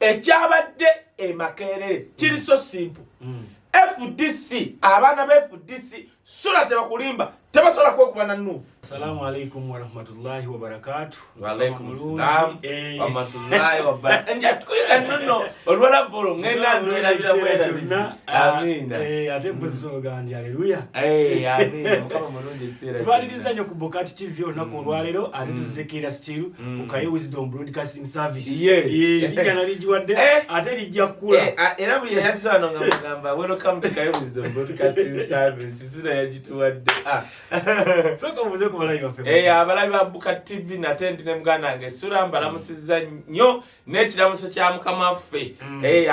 ekyabadde emakerere kiri so simple. FDC abana ba FDC sura tebakulimba tebasola kwekuba na nnu. Assalamu alaikum wa rahmatullahi wa barakatuh. Wa alaikum salam wa rahmatullahi wa barakatuh. Nja tukuika nno olwala bolo ngenda ndwela bila kwenda. Amina. Ate mbuzizo gandi haleluya. Amina mukama mulungi sira. Tubaliriza nyo ku Bokati TV onako olwalero ate tuzekera still ku Kaye Wisdom Broadcasting Service. Lija nalijiwadde ate lijja kula. Era buli yazano ngamba welcome to Kaye Wisdom Broadcasting Service. Sura yajituwadde. Soko muze ku balayi baffe. Abalayi ba Bokati TV natendi ne mugana nge sura mbalamusiza nnyo n'ekiramuso kya mukama ffe.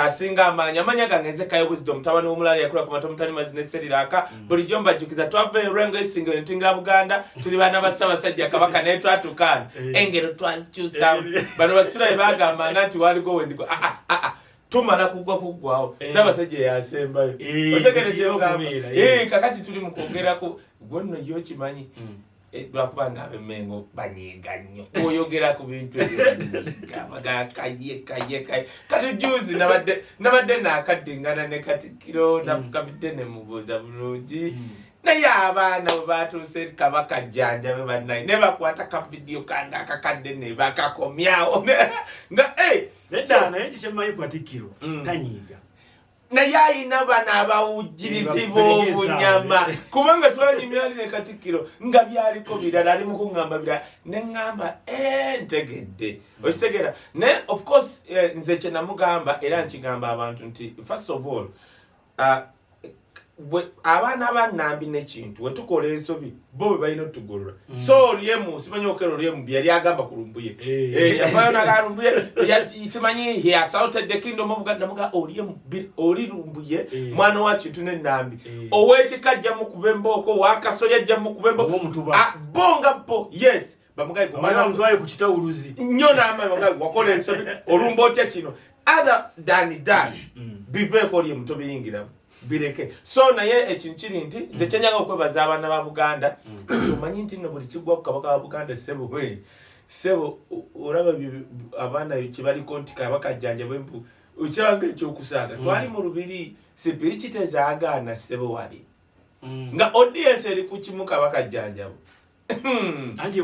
Asinga amanya gange Kaye Wisdom tabani omulali yakula ku matomu tani mazine seriraka bulijjo mbajjukiza twava erengo esinga entingira Buganda tuli bana basabasajja kabaka ne twatukana engero twazikyusa bano basura bagamba nti waliko wendigo tumala kugwawo sabasajja yasembayo otegereze ngamba kakati tuli mu kwongerako gonna yo kimanyi lwakubanga abemengo banyiga nnyo oyogera ku bintu kaye kati juzi nabadde nakadingana ne Katikkiro nafukabidde ne mubuuza bulungi naye abaana bwe batuuse kabaka jjanja be bannaye ne bakwata ka vidiyo kange akakadde ne bakakomyawo nga nedda naye kikyemmanyi ku Katikkiro tanyiiga naye ayina bana abawujjirizi b'obunyama kubanga twanyumyali ne Katikkiro nga byaliko birala ali mu kuŋŋamba birala ne ŋŋamba ntegedde okitegera naye of course nze kye namugamba era nkigamba abantu nti first of all abaana bannambi n'ekintu we tukola ensobi bo bwe balina otugolola so oliemu simanyi okero oliemu byali agamba ku lumbuye yavayo nagalumbuye simanyi he assaulted the kingdom of God namuga oliemu oli lumbuye mwana wa kintu n'ennambi ow'ekikajja mu kubembooko wakasolya ajja mu kubembooko bonga po yes bamugaye gumana mtwaye ku kitawuluzi nnyo n'amaanyi bamugaye wakola ensobi olumba otya kino other than that biveeko oliemu tobiyingiramu bireke so naye ekintu kiri nti nze kyenyaga okwebaza abaana ba Buganda tumanyi nti no buli kigwa ku kabaka wa Buganda sebo olaba abaana kibaliko nti kabaka jjanja bwempu ukyanga ekyokusaaga twali mu lubiri sipiiki tezaagaana sebo wali nga audience eri ku kimu kabaka jjanja anje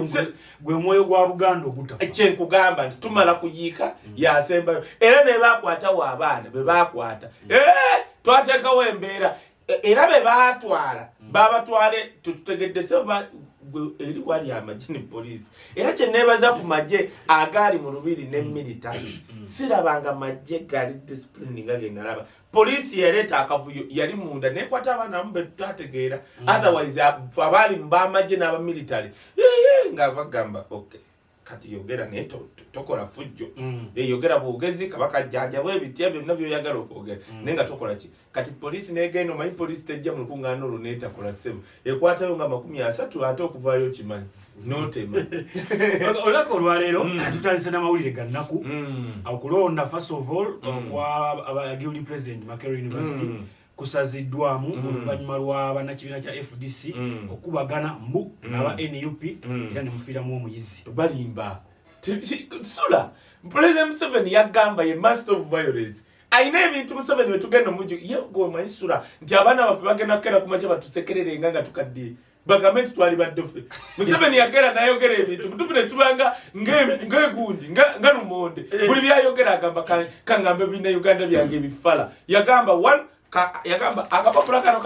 gwe mwoyo gwa Buganda ogutafa kyenkugamba nti tumala kuyiika yasembayo era ne bakwata wa abaana be bakwata twateekawo embeera era be baatwala babatwale tutegedde seba eri wali amagye ne poliisi era kye neebaza ku magye agaali mu lubiri ne military sirabanga magye gali discipline nga ge nalaba poliisi yaleeta akavuyo yali munda nekwata abaana bamu be tutategeera otherwise abaali mu b'amagye n'abamilitary nga bagamba okay kati yogera naye tokola fujjo yogera bwogezi kabaka jjanja bwebitya byonna byoyagala okwogera naye nga tokola ki kati poliisi negenda omanyi poliisi tejja mu lukuŋŋaana olwo neetakola ssebo ekwatayo nga 30 ate okuvaayo kimanyi notema olulako olwaleero tutandise n'amawulire ga nnaku okulonda first of all kwa guilty president Makerere University kusaziddwamu oluvannyuma lwa bannakibiina kya FDC okubagana mbu n'aba NUP era ne mufiiramu omuyizi balimba sula President Museveni yagamba ye master of violence ayina ebintu Museveni we tugenda omuju ye gwomanyi sula nti abaana baffe bagenda kukera ku makya batusekererenga nga tukaddiye bagambe nti twali baddofe Museveni yakera nayogera ebintu mutufu ne tubanga ng'egundi nga lumonde buli byayogera agamba kangambe bina Uganda byange ebifala yagamba yagamba akapapula kano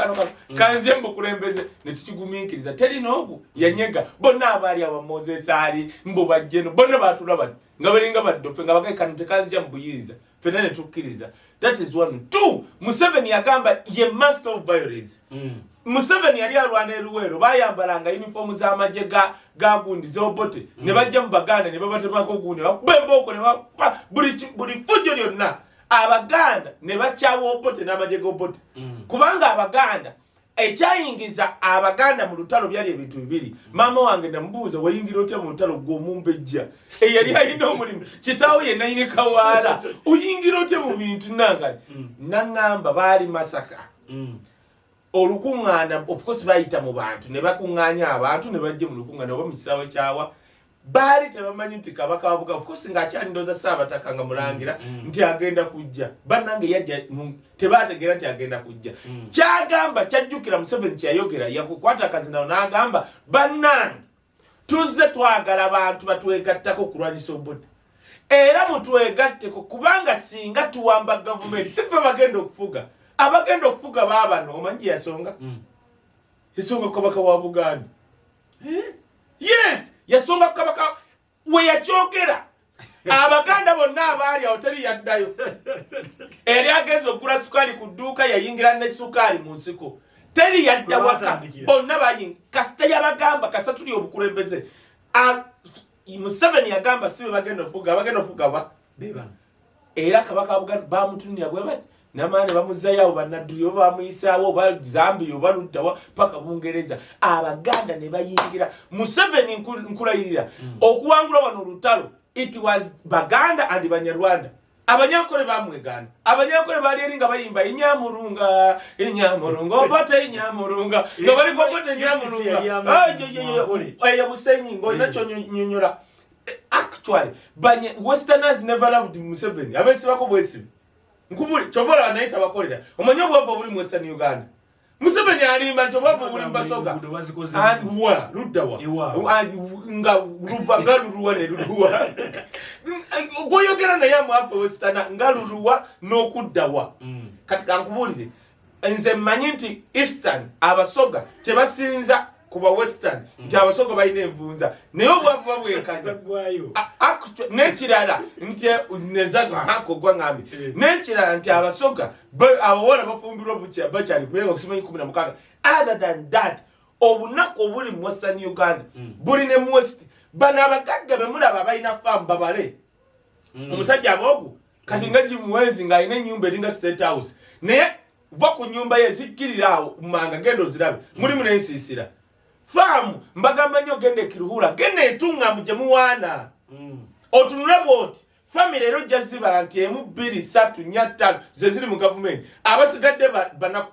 kanze mbukulembeze ne tukigumiikiriza teri n'ogu yanyega bonna abaali aba Moses ali mbu bajjeno bonna baatulaba nga balinga baddofe nga bagayikano tekanzija mu buyinza fena ne tukkiriza that is one. Two, Museveni yagamba ye master of violence. Museveni yali alwana eruwero bayambalanga uniform z'amagye ga gundi z'obote ne bajja mu Baganda ne babatemako gundi bemboko ne buli fujjo lyonna Abaganda ne bakyawa obote n'amagye g'obote kubanga Abaganda ekyayingiza Abaganda mu lutalo byali ebintu bibiri. Mama wange namubuuza wayingira otya mu lutalo gw'omumbejja eyali alina omulimu kitaawe ye nayine kawaala oyingira otya mu bintu nangani nangamba baali Masaka olukuŋŋaana of course bayita mu bantu ne bakuŋŋaanya abantu ne bajja mu lukuŋŋaana oba mu kisaawe kyawa bali tebamanyi nti kabaka wabuga of course ng'akyali ndowooza Ssaabataka nga mulangira nti agenda kujja bannange yajja tebaategeera nti agenda kujja kyagamba kyajjukira Museveni kyeyayogera yakukwata akazina n'agamba bannange tuzze twagala abantu batwegattako okulwanyisa Obote era mutwegatteko kubanga singa tuwamba gavumenti si ffe bagenda okufuga abagenda okufuga baabano omanyi gye yasonga yasonga kabaka wa Buganda yes yasonga kabaka we yakyogera abaganda bonna abaali awo teri yaddayo eri agenza okugula sukaali ku dduuka yayingira ne sukaali mu nsiko teri yadda waka bonna bayinga kasita yabagamba kasa tuli obukulembeze Museveni yagamba sibe bagenda ofuga ba bebana era kabaka wa Buganda bamutunira bwe bati namaane bamuzzayo abo bannadduyo bamuyisaawo oba Zambia oba luddawa paka Bungereza abaganda ne bayingira Museveni nkulayirira okuwangula wano olutalo it was Baganda and Banyarwanda abanyankole bamwegana abanyankole bali eringa bayimba inyamurunga Obote inyamurunga nga bali Obote inyamurunga ya Busenyi ngo inacho nyonyola actually Westerners never loved Museveni abesi bako bwesi nkubuli chobola anaita bakolera omanyo bwava buli mu Western Uganda Museveni alimba ntobavu buli mbasoga and wa luddawa nga ruva ngaluruwa ne luruwa goyogera na yamu afa Western ngaluruwa n'okuddawa katika nkubulire nze mmanyi nti Eastern abasoga tebasinza kuba Western nti abasoga balina envunza naye obwavu babwekaza n'ekirala nti nezaako gwa ngambi n'ekirala nti abasoga abawola bafumbirwa bakyali kubenga okusimanyi 16 other than that obunaku obuli mu Western Uganda buli ne mu West bano abagagga bemulaba balina faamu babale omusajja aboogu kati nga Jimuwezi ng'alina ennyumba eringa State House naye va ku nnyumba ye zikkirira awo mumanga genda ozirabe mulimu n'ensiisira faamu mbagamba nnyo genda ekiruhura genda etuŋŋamu gye muwaana otunule bw'oti famire ero ojja zibala nti 1 2 3 4 5 ze ziri mu gavumenti abasigadde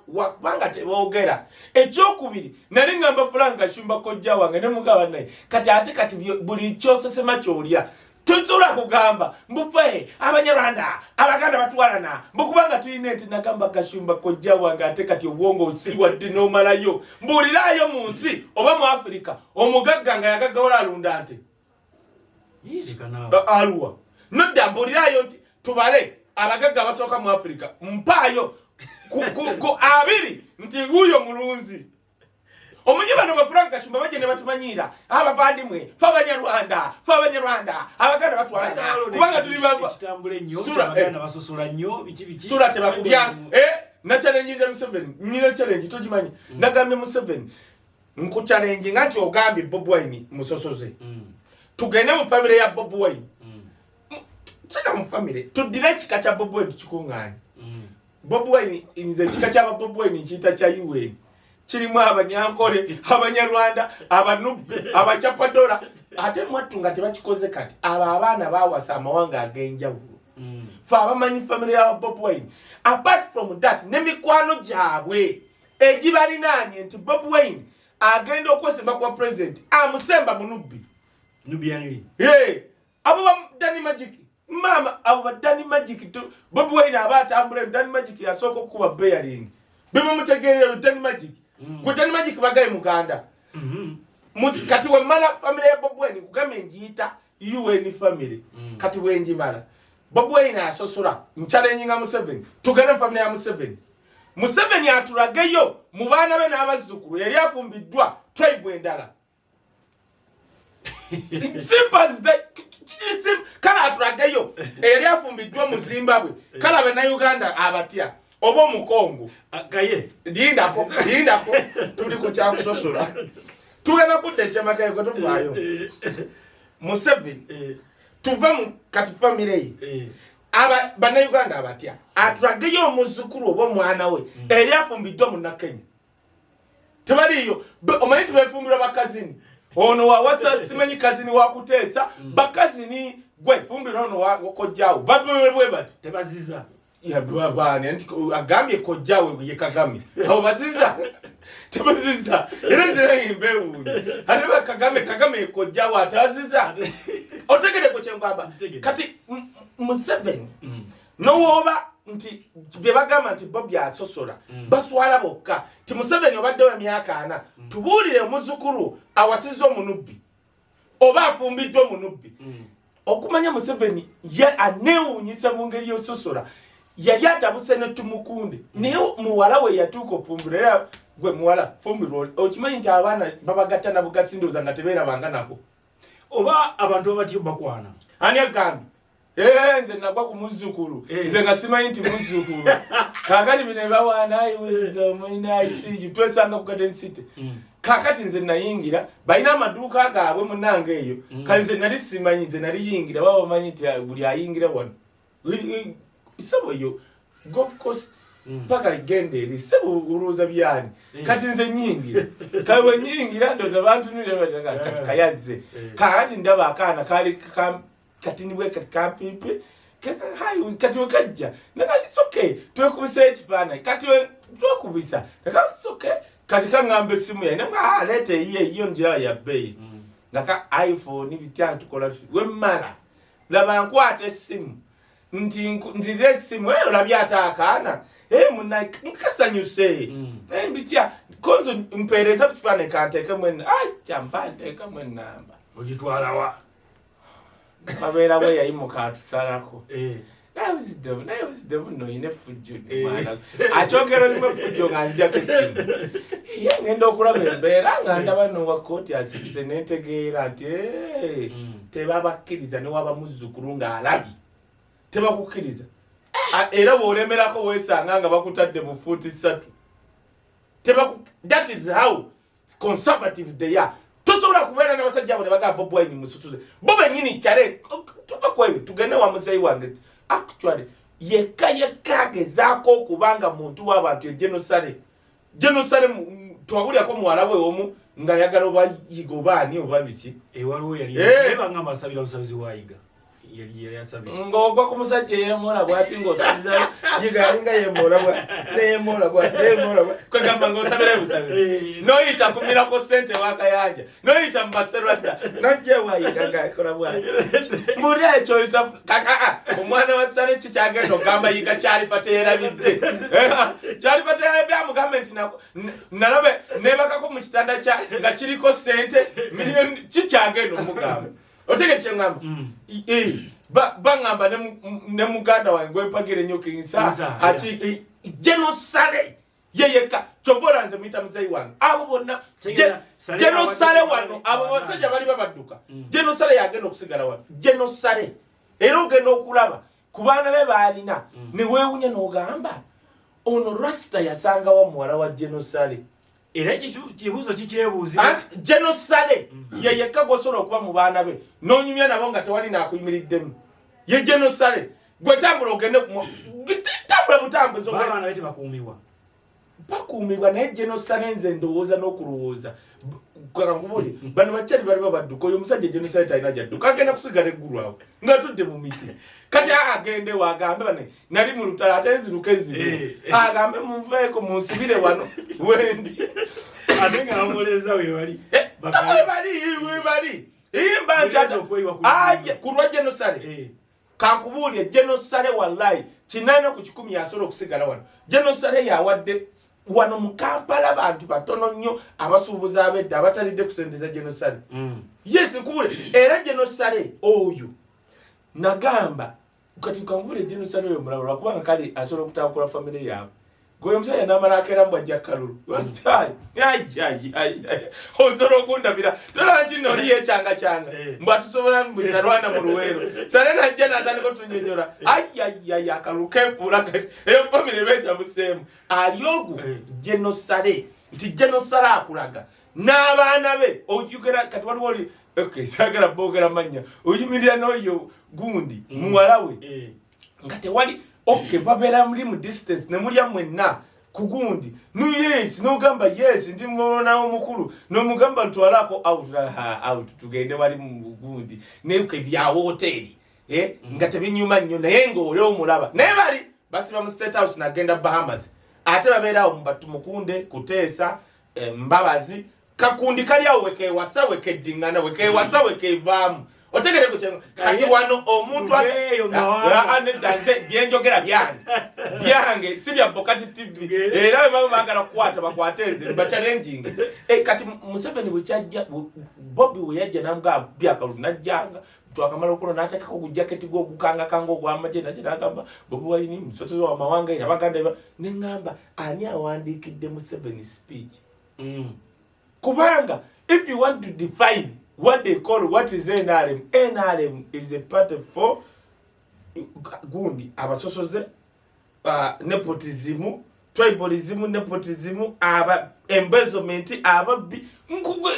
kubanga teboogera ekyokubiri nali ngamba Frank Kashumba kojja wange ne mugaba naye kati buli kyosesema kyolya tusobola kugamba mbufe Abanyarwanda Abaganda batwalana mbukubanga tuyina enti nagamba Kashumba kojja wange ate kati obwongo osiwadde n'omalayo mbulirayo mu nsi oba mu Afrika omugagga nga yagaggawola alunda nte aluwa nodda mbulirayo nti tubale abagagga abasooka mu Afrika mpaayo ku abiri nti huyo mulunzi omujibano wa Frank Kashumba baje ne batumanyira abavandimwe fa Abanyarwanda Abaganda batwalana kubanga tuli baba kitambule nnyo Abaganda basosola nnyo biki sura tebakubya na challenge ya Museveni nyina challenge tojimanyi nagambye Museveni nku challenge ngati ogambi Bobi Wine musosoze tugende mu family ya Bobi Wine tsika mu family tudire chika cha Bobi Wine tukunganye Bobi Wine inze chika cha Bobi Wine chita cha UN kirimu Abanyankole Abanyarwanda abanubbe abachapadola ate mwatunga tebakikoze kati abaana bawasa amawanga agenjawulo fa abamanyi family ya Bobi Wine apart from that nemikwano gyabwe egibalinanye nti Bobi Wine agenda okwesemba kwa president amusemba munubbi nubianili abo Danny Magic mama abo Danny Magic to Bobi Wine abatambule Danny Magic yasoko kuba bearing bimu mutegerero Danny Magic Danny Magic bagaye muganda kati we mala family ya Bobi Wine kugame njita UN family kati wenji mala Bobi Wine asosora challenge nga Museveni tugana family ya Museveni atulageyo mu baana be n'abazzukulu yali afumbiddwa tribe endala simple as that kala atulageyo yali afumbiddwa mu Zimbabwe kala be na Uganda abatya obo mu Kongo Kaye lindako tuli ku kyakusosora tugenda kudde kyamakaye ko tuvaayo Museveni tuva mu kati family aba bana Uganda abatya atulageyo omuzukulu obo mwana we eri afumbiddwa mu Nakenya tebaliyo omanyi tubefumbira bakazini ono wawasa simanyi kazini wakuteesa bakazini gwe fumbira ono wakojjawo babwe bati tebaziza ya bwana nti agambye kojjawe ye Kagame abo baziza tebaziza era nzira imbewu haliba Kagame kojjawe ataziza otegere ko kyengamba kati Museveni nowoba nti bebagamba nti Bobi asosola baswala bokka ti Museveni obadde wa myaka ana tubuulire omuzukuru awasiza omunubbi oba afumbidde omunubbi okumanya Museveni ye anewunyisa mu ngeri y'ososola yali atabuse ne tumukunde naye muwala we yatuuka ofumbira gwe muwala fumbirwa okimanyi nti abaana babagatta na bugasindoza nga tebeerabanga nabo oba abantu abatyo bakwana ani agambye nze nagwa ku muzzukulu nze nga simanyi nti muzzukulu kakati bino bawaana wisdom twesanga ku Garden City kakati nze nayingira balina amaduuka gaabwe munange eyo kale nze nali simanyi nze nali yingira baba bamanyi nti buli ayingira wano isabo yo Gulf Coast paka igende eri sebo uruza byani kati nze nyingira kawe nyingira ndoza abantu nile kati kayazze kakati ndaba akana kali kati niwe kati kampipe kati wakajja nanga it's okay twekubisa ekifana kati twekubisa nanga it's okay kati kangambe simu ya nanga lete iyo njira ya bei ngaka iPhone bitya tukola we mara laba nkwate simu ndire simu wewe olabya atakana muna nkasanyuse bitya konzo mpereza kufana kanteke mwen chambande kama namba ojitwala wa abera we yayimuka atusalako nayo wisdom no ine fujjo mwana achokero limwe fujjo nganzija kusimu ngendo okulaba embeera nga ndaba no wakoti asize nentegeera ati tebabakkiriza ne waba muzzukulu nga alabi tebakukkiriza era bwolemerako weesanga nga bakutadde mu fuuti 3 that is how conservative they are. Tosobola kubeera n'abasajja abo ne bagamba Bobi Wine musutuze bo bennyini kyale tuva kwebyo tugende wa muzeeyi wange actually yekka agezaako okubanga muntu w'abantu egenosale twawulyako muwala we omu nga yagala obayiga obaani oba biki waliwo yali nebangamba asabira busabizi wayiga yali asabira ng'ogwa ku musajja yeemola bw'ati ng'osabiza gigalinga yeemola bwa kwegamba ng'osabira busabire noyita kumirako ssente wakayanja noyita mubaserwadda najja wayiga ng'akola bwati muli ekyo oyita kaka omwana wa Sale kikyagenda ogamba yiga kyalifa teerabidde kyalifa teerabidde amugambe nti nalabe nebakako mu kitanda nga kiriko ssente miliyoni kikyagenda omugamba otege kyengamba bangamba ne muganda wange gwempagire nnyo kinsa ati genosale yeyeka chobola nze muyita muzeeyi wange abo bonna genosale wano abo basajja bali babadduka genosale yagenda okusigala wano genosale era ogenda okulaba ku baana be baalina ne weewunya n'ogamba ono Rasta yasangawo muwala wa genosale era kibuuzo kikyebuuzibwa genosale yeyeka gosobola okuba mu baana be n'onyumya nabo nga tewali naakuyimiriddemu ye genosale gwe tambula ogende tambula butambuzi abaana bete bakuumibwa naye genosale nze ndowooza n'okulowooza kakakubuli bano bakyali bali babadduka oyo omusajja genosale talina gyadduka agenda kusigala eggulu awo nga tudde mu miti kati agende waagambe bane nali mu lutala ate nziruka enziro agambe munveeko munsibire wano wendi ate nga bamuleza webali webali imba nkyata ku lwa genosale kankubuulye genosale wallahi 8 ku 10 yasobola okusigala wano genosale yawadde wano mu Kampala bantu batono nnyo abasuubuza abedda abatalidde kusendeza genosale yes nkubule era genosale oyo nagamba kati kankubuulye genosale oyo mulaba lwakubanga kale asobola okutambula famire yaabwe gwe omusajja n'amala akeera mbwa ajja kalulu osobola okundabira tola nti noli yekyanga mbwa tusobola mbunarwana mu luweero sale najja natandika otunyonyola akalulu kenfuula eyo famire beetabuseemu ali ogu genosale nti genosale akulaga n'abaana be ojjukira kati waliwo oli saagala boogera mannya oyimirira n'oyo gundi muwala we nga tewali babeera muli mu distance ne mulya mwenna ku gundi yes n'ogamba yes ndi mubonawo omukulu n'omugamba ntwalako out tugende wali mu gundi nebyo bya hoteeri nga tebinyuma nnyo naye ng'oli omulaba naye bali basiba mu State House nagenda Bahamas ate babeera mu Batumukunde kuteesa Mbabazi kakundi kali awo weke wasa weke dingana weke wasa weke vamu otegere ku kati wano omuntu ane danze byenjogera byange sibya Bokati TV era baba bagala kwata bakwateze ba challenging kati Museveni bwechajja Bobi weyajja namga byakalu najjanga twakamala okuno nataka ko jacket go gukanga kango gwa amagenda agamba Bobi wayini musotozo wa mawanga ira baganda nengamba ani awandikidde Museveni speech kubanga if you want to define what they call what is NRM is a party for gundi abasosoze nepotism tribalism nepotism aba embezzlement aba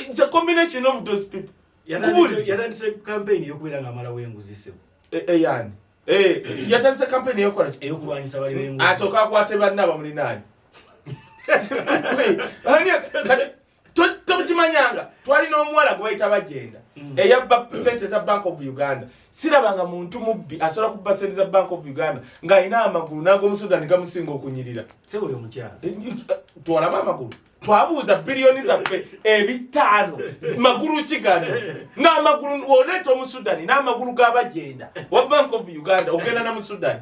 it's a combination of those people yatandise campaign yokwera ngamala wenguzi yani yatandise campaign yokola eyokulwanyisa bali wenguzi asoka kwate banaba muri nani Tomchimanyanga twali no mwala gwaita bagenda eyabba sente za Bank of Uganda sirabanga muntu mubbi asola kubba sente za Bank of Uganda nga ina amagulu nago musudani gamusinga okunyirira sebo yo mukyala twala amagulu twabuuza bilioni za fe ebitano magulu kigano na amagulu woleto musudani na amagulu gabagenda wa Bank of Uganda okenda na musudani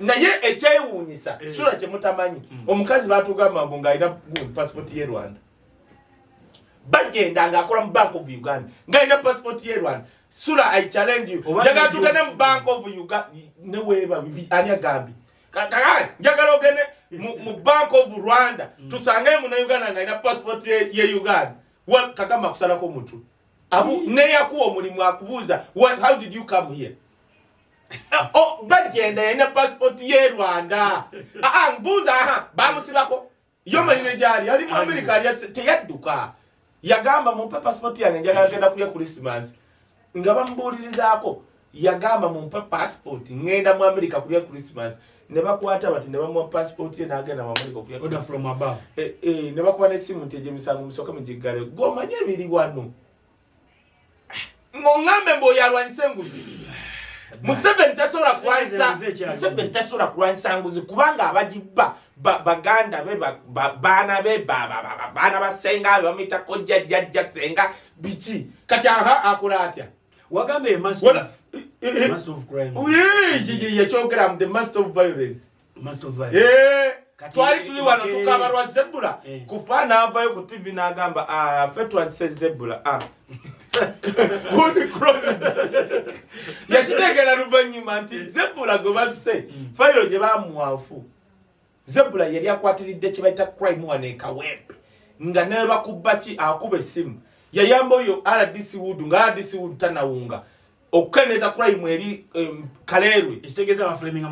naye ekyewunyisa sura kye mutamanyi omukazi batugamba nga ina passport ye Rwanda bagenda ngakola mu Bank of Uganda ngaina passport ye Rwanda sura I challenge you jaga tugende mu Bank of Uganda ne weba bibi anya gambi jaga ogene mu Bank of Rwanda tusangaye mu Uganda ngaina passport ye Uganda wa kagamba kusala ko mutu abu ne yakuwa mulimu akubuza how did you come here bagenda ina passport ye Rwanda mbuza bamusibako yo manyine jali ali mu America ali teyadduka yagamba mu passport yange njagala genda kuya Christmas nga bambulirizaako yagamba mu passport ngenda mu America kuya Christmas ne bakwata bati ne bamuwa passport ye nagenda mu America kuya order from above ne bakuwa ne simu nteje misango musoka mu jigale gomanye biri wano ngambe mbo yalwanise nguzi Museveni tasola kwanza Museveni tasola kwanza nguzi kubanga abajibba baganda be bana be bana basenga bamita kojja jajja senga bichi kati aha akula atya wagambe master of crime ye chogram the master of violence twali tuli wano tukabarwa Zebula kufana avayo ku TV nagamba fetwa Zebula good cross yakitegera rubanyuma nti Zebula go basse fayiro je bamwafu Zebula yali akwatiridde kibaita crime wane kawempe nga ne bakubaki akuba esimu yayamba oyo RDC Wood nga RDC Wood tanawunga okeneza crime eri Kalerwe isegeza ba framing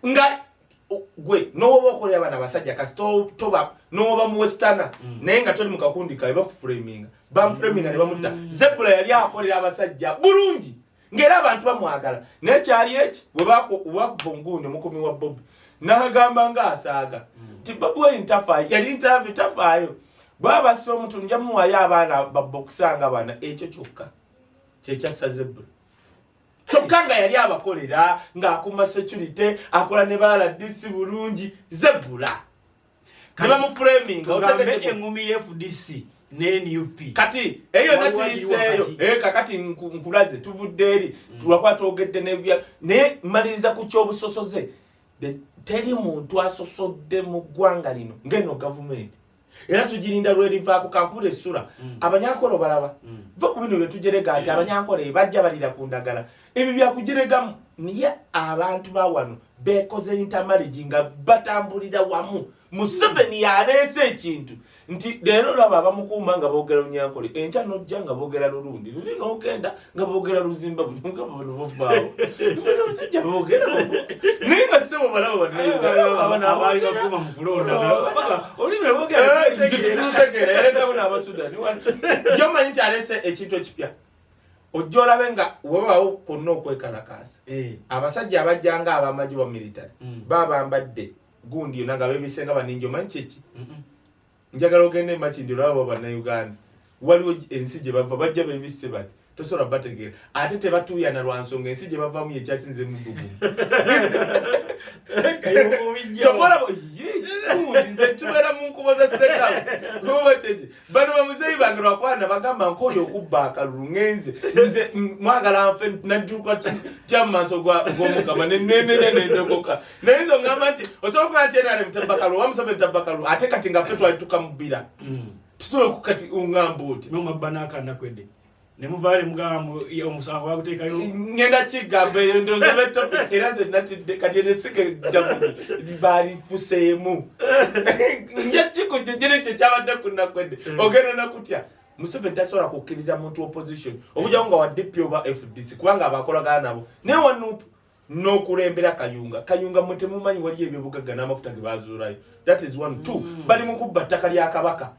nga gwe no boko ya bana basajja kasto toba no ba mu westana nenga toli mukakundi kae ba framing ne bamutta Zebula yali akolera abasajja bulungi ngera abantu bamwagala nekyali eki webakubonguune mukumi wa Bobi nagamba nga asaaga ti Bobi we ntafa yali interview tafaayo baba so omuntu nja muwayo abaana babokusanga bana ekyo kyokka kyekyassa Zebula kyokka nga yali abakolera ng'akuma security akola ne bala DC bulungi Zebula kaba mu framing otambe engumi FDC NUP kati eyo natiseyo kakati nkulaze tuvudde eri tuwakwata ogedde nebya ne maliriza ku kyobusosoze teri muntu asosodde mu ggwanga lino ngeno government era tujirinda lwerivaako kankule essula abanyankolo balaba va ku bino bye tujerega nti abanyankolo bajja balira ku ndagala ebyo byakujeregamu niye abantu bawano bekoze intermarriage nga batambulira wamu Museveni yaleese ekintu nti leero laba abamukuuma nga boogera Lunyankole enkya nojja nga boogera Lulundi luli n'ogenda nga boogera Luzimba nga bano bavaawo abasajja boogera naye nga ssebo balaba abana abaali bakuma mu kulonda olime boogera yaleetawo n'Abasudani yomanyi nti aleese ekintu ekipya ojja olabe nga webaawo konna okwekalakaasa abasajja abajjanga abamaji wa military babambadde gundi yona nga bebisenga baninjo mancheki njagala ogende Makindiro abo bana Uganda waliwo ensi gye bava bajja bebisse bati tosobola bategeera ate tebatuuyana lwa nsonga ensi gye bavaamu yekyasinze mugugu nze tubeera mu nkubo za State House bano bamuzeeyi bange lwakwana bagamba nk'oyo okubba akalulu ngenze nze mwagala nfe najjuka tya mu maaso g'omukama nenenya nendogoka naye nze ongamba nti osobola okuba nti enale mutabbakalu wamusaba entabbakalu ate kati nga ffe twali tukamubbira tusobola kati ungamba oti nomabba n'akanakwedde ne muvaale mugamba omusango baguteekayo ngenda kigamba ndowooza betopic era nze natidde kati enesike damuzi baalifuseemu nja kikujjejera ekyo kyabadde ku Nakwedde ogenda nakutya Museveni tasobola kukkiriza muntu opposition okujjawo nga wa DP oba FDC kubanga abakolagana nabo naye wanuupu n'okulembera Kayunga mwe temumanyi waliyo ebyobugagga n'amafuta ge bazuulayo that is one two bali mu kubba ttaka lya Kabaka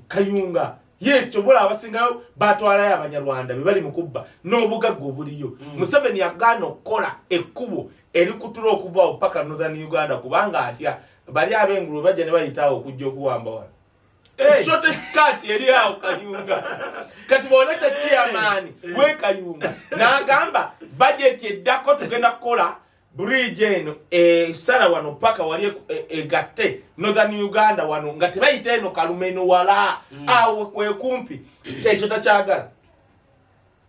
Kayunga yes chobola abasingayo batwalayo abanyarwanda be bali mu kubba n'obugagga obuliyo Museveni yagaana okukola ekkubo erikutula okuvaawo paka Northern Uganda kubanga atya bali ab'engulu bajja ne bayitaawo okujja okuwamba wano short skirt eri awo Kayunga kati booleta chairman we Kayunga n'agamba budget eddako tugenda kukola bridge eno sala wano paka wali egatte Northern Uganda wano nga tebayita eno Kalumeno wala awo kwekumpi ekyo takyagala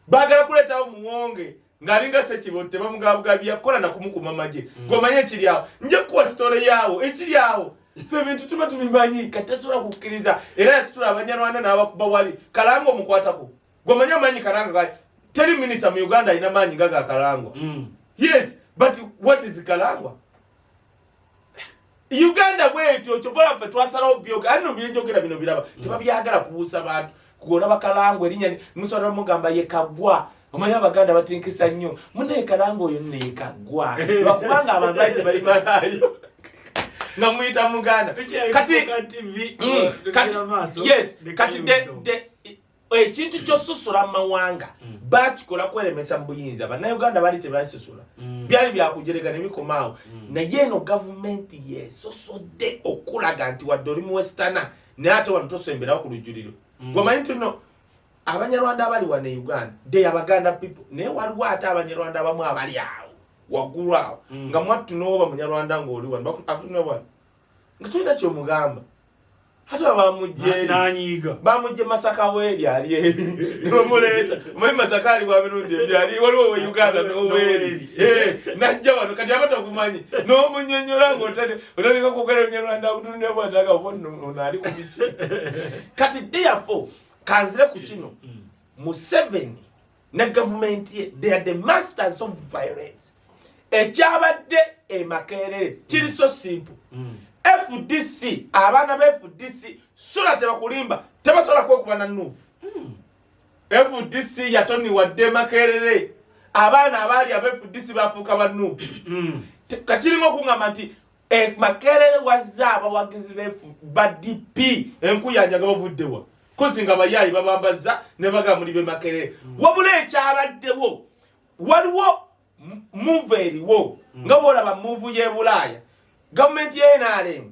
bagala kuletawo muwonge ngalinga sekibotte bamugabugabya kola na kumukuma maje gomanye ekiri awo nje kuwa story yawo ekiri awo ffe bintu tuba tubimanyi katasobola kukkiriza era yasitula abanyarwanda n'abakuba wali Kalango mukwatako gomanye amanyi Kalango gali teri minister mu Uganda alina maanyi gaga Kalango yes. But what is Kalangwa? Uganda bwetyo chobola fe twasalawo byoga ano byenjogera bino biraba tebabyagala kubuusa bantu kugola bakalangwa erinya musoro mugamba yekagwa omanya abaganda batinkisa nnyo mune Kalangwa oyo ne kagwa bakubanga abantu baite bali manayo namuyita muganda kati TV yes kati de ekintu kyosusula mawanga bakikola kweremesa mu buyinza bannayuganda bali tebasusula byali byakujerega ne bikomaawo naye eno gavumenti yesosodde okulaga nti wadde oli mu westana naye ate wano tosemberawo ku lujjuliro gomanyi nti no abanyarwanda abali wane Uganda de abaganda people naye waliwo ate abanyarwanda abamu abali awo waggulu awo nga mwattu n'oba munyarwanda ng'oli wano akutunula wano nga tulina kyomugamba hata bamujje Masaka weli ali eri nomuleta muri Masaka ali wa mirundi ebyali waliwo we Uganda n'oweri najja wano kati abata kumanyi n'omunyonyola ng'otandika kwogera Olunyarwanda akutunulira bw'ataka ono ali ku biki kati therefore kanzire ku kino Museveni ne gavumenti ye they are the masters of violence ekyabadde Makerere kiri so simple FDC abana be FDC sura tebakulimba tebasola kwekubana nnu FDC yatoni wadde Makerere abana abali abe FDC bafuuka bannu kachirimo kungamba nti Makerere wazaba wagizi ba DP enkuyanja gabavuddewa kozinga bayayi babambaza ne baga muri be Makerere wabule ekyabaddewo waliwo move eriwo nga wolaba move ye Bulaya government ye NRM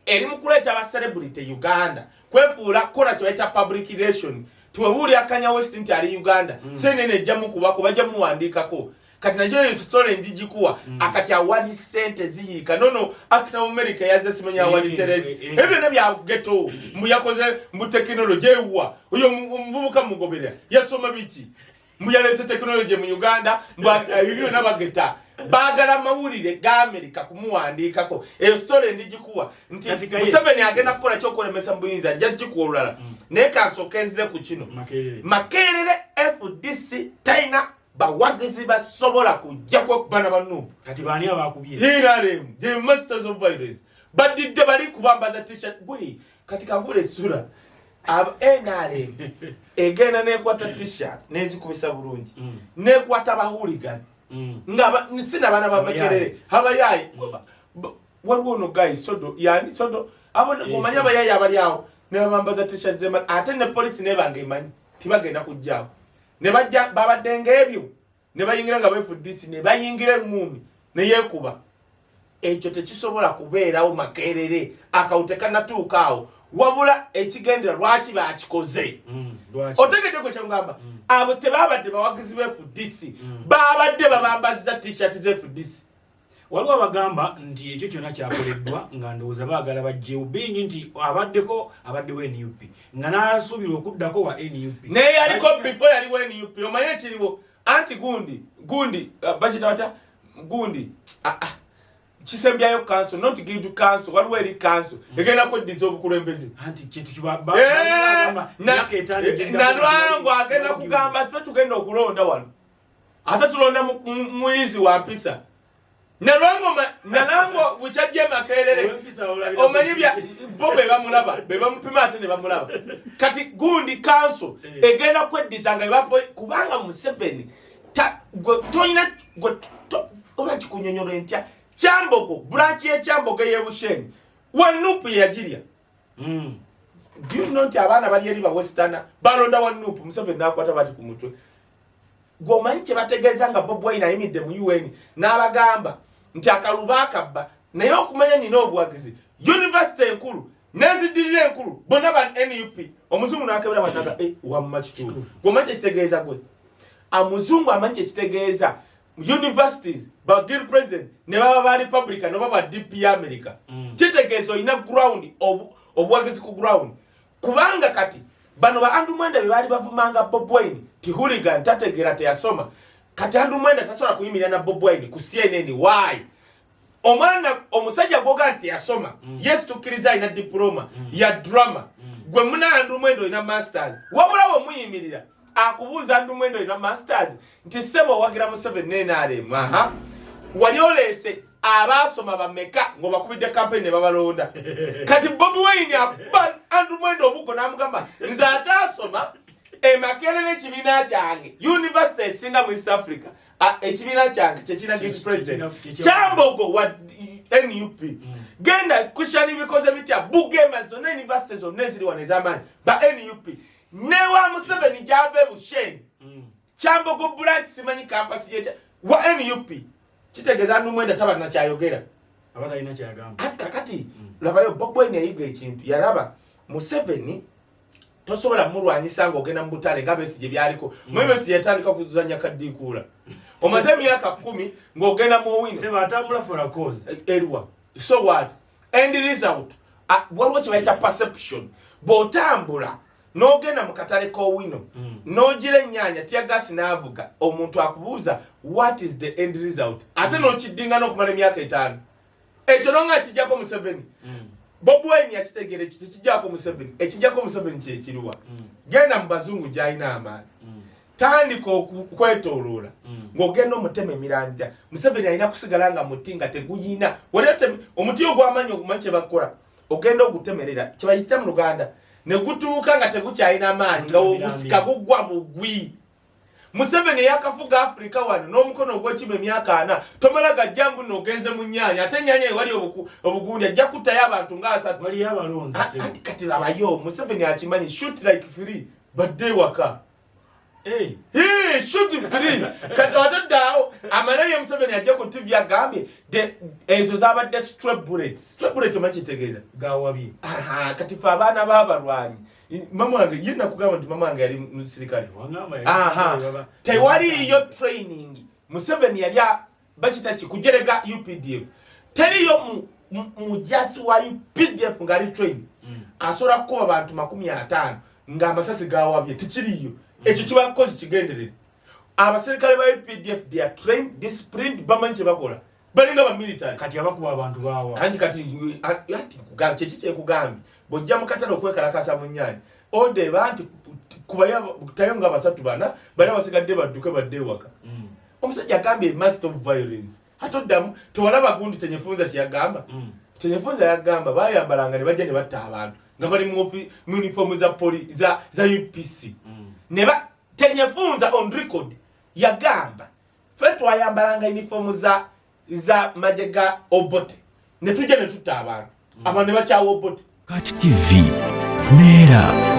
eri mukuleta aba celebrity Uganda kwefuula kola kyoita public relation tuwabuli akanya West nti ali Uganda senene jamu kubako bajamu wandikako kati najyo story ndijikuwa akati awadi sente ziyika nono actor America yaze simanya awadi teresi ebe nabya ghetto muyakoze mu technology ewa uyo mbubuka mugobera yasoma biki muyalese technology mu Uganda bibyo nabageta bagala mawulire ga America kumuwandikako eyo story ndijikuwa nti Museveni agenda kukola kyokulemesa mbuyinza jajjikuolala naye kansokenzire ku kino Makerere FDC taina bawagizi basobola kujja kwekubana bannu kati bani abakubye hiraremu the masters of violence badidde bali kubambaza t-shirt bwe kati kavule sura NRM egenda nekwata t-shirt nezikubisa bulungi nekwata bahuligan nga sina bana babakerere habayayi waliwo no guys sodo yani sodo abona kumanya bayayi abali awo ne bambaza t-shirt zema ate ne police ne bangemanyi tibagenda kujjawo ne bajja babaddenga ebyo ne bayingira nga FDC ne bayingira engumi ne yekuba ekyo tekisobola kubeerawo Makerere akawutekana tuukaawo wabula ekigendera lwaki bakikoze otegedde ko kyangamba abo tebabadde bawagizi be FDC babadde babambazza t-shirt ze FDC waliwo abagamba nti ekyo kyonna kyakoleddwa nga ndowooza baagala bajjewo bingi nti abaddewo NUP nga n'asuubirwa okuddako wa NUP naye yaliko before yaliwo NUP omanye ekiriwo anti gundi bakitawata gundi kisembyayo council not give to council waliwo eri council egenda kweddiza obukulembeze anti kintu nalwangu agenda kugamba ffe tugenda okulonda wano ate tulonda muyizi wa mpisa nalango bukyajja makerere omanyi bya bo be bamupima ate ne bamulaba kati gundi council egenda kweddiza nga bapo kubanga Museveni toyina oba kikunyonyola entya Kyambogo branch ye Kyambogo ye Bushenyi wanupu yagirya do you know nti abaana bali eri ba western balonda wanupu Museveni nakwata bati ku mutwe gomanyi kye bategeeza nga Bobi Wine ayimidde mu UN n'abagamba nti akalubaka bba naye okumanya nina obuwagizi university enkulu nezidirira enkulu bonna ba NUP omuzungu n'akebera banaga wamma kituufu gomanyi kye kitegeeza gwe amuzungu amanyi kye kitegeeza universities ba deal president ne baba ba republican no baba DP America kitegeeza ina ground obuwagizi ku ground kubanga kati bano ba Andu Mwenda be bali bavumanga Bobi Wine ti hooligan tategera te yasoma kati Andu Mwenda tasobola kuyimirira na Bobi Wine ku CNN why omwana omusajja gwoga nti yasoma yes tukkiriza ina diploma ya drama gwe muna Andu Mwenda ina masters wabula wo muyimirira akubuuza Andu Mwenda ina masters nti sebo wagira Museveni NRM wali olese abasoma bameka ngo bakubidde campaign ne babalonda kati Bobi Wine akuba Andu Mwenda obuko namugamba nze atasoma Makerere ekibiina kyange university esinga mu East Africa ekibiina kyange kyekina president Kyambogo wa NUP genda kushani bikoze bitya Bugema zonna university zonna eziri wane zamani ba NUP newa Museveni jabe Bushenyi Kyambogo branch simanyi campus yecha wa NUP kitegeeza Andu Mwenda tabana kyayogera abatalina kyagamba kakati labayo Bobi Wine yayiga ekintu yaraba Museveni tosobola mulwanyisa nga ogenda mu butale nga Besigye byaliko Besigye yatandika kuzanya kaddiikuula omaze emyaka 10 ng'ogenda mu owino seba atambula for a cause erwa so what end result waliwo kye bayita perception bw'otambula n'ogenda mu katale k'owino n'ogira ennyaanya tyagasi n'avuga omuntu akubuuza what is the end result ate n'okiddinga n'okumala emyaka 5 ekyo nonga kijjako Museveni Bobi Wine yakitegeera ekijjako Museveni ekijjako Museveni kyekiriwa genda mu bazungu gy'alina amaanyi tandika okwetooloola ng'ogenda omutema emirandira Museveni alina kusigala nga muti nga teguyina omuti ogw'amaanyi ogumanyi kye bakola ogenda ogutemerera kye bayita mu Luganda ne gutuuka nga tegukyalina amaanyi nga obusika guggwa bugwi Museveni yakafuga Africa wano n'omukono ogw'ekima emyaka 4 tomala gajjambu n'ogenze mu nnyaanya ate ennyaanya ewali obugundi ajja kuttayo abantu nga 3 wali abalonzi kati labayo Museveni akimanyi shoot like free badde waka shoot free kati wataddawo amalayo Museveni ajja ku TV agambye ezo zabadde straight bullet omanyi kitegeeza gawabye kati fe abaana b'abalwanyi mama wange yina kugamba nti mama wange yali musirikale tewaliyo training Museveni yali bakita kujerega UPDF teriyo mujasi wa UPDF ngari train asobola kuba abantu 50 nga amasasi gawabye tikiriyo ekyo kibakozi kigenderere abasirikale ba UPDF they are trained disciplined bamanyi bakola balinga ba military kati abakuba abantu bawa andi kati kugamba kye kugambi bojja mukatalo okwekalakasa mu nnyaanya ode banti kubaya tayo nga basatu bana bali basigadde badduke badde waka omusajja agambye master of violence atoddamu tewalaba gundi tenyefunza kyagamba tenyefunza yagamba bayambalanga ne bajja ne batta abantu nga bali mu uniform za UPC neba tenyefunza on record yagamba fe twayambalanga uniform za majega Obote ne tujja ne tutta abantu abantu ne bakyawo Obote Kati TV Nera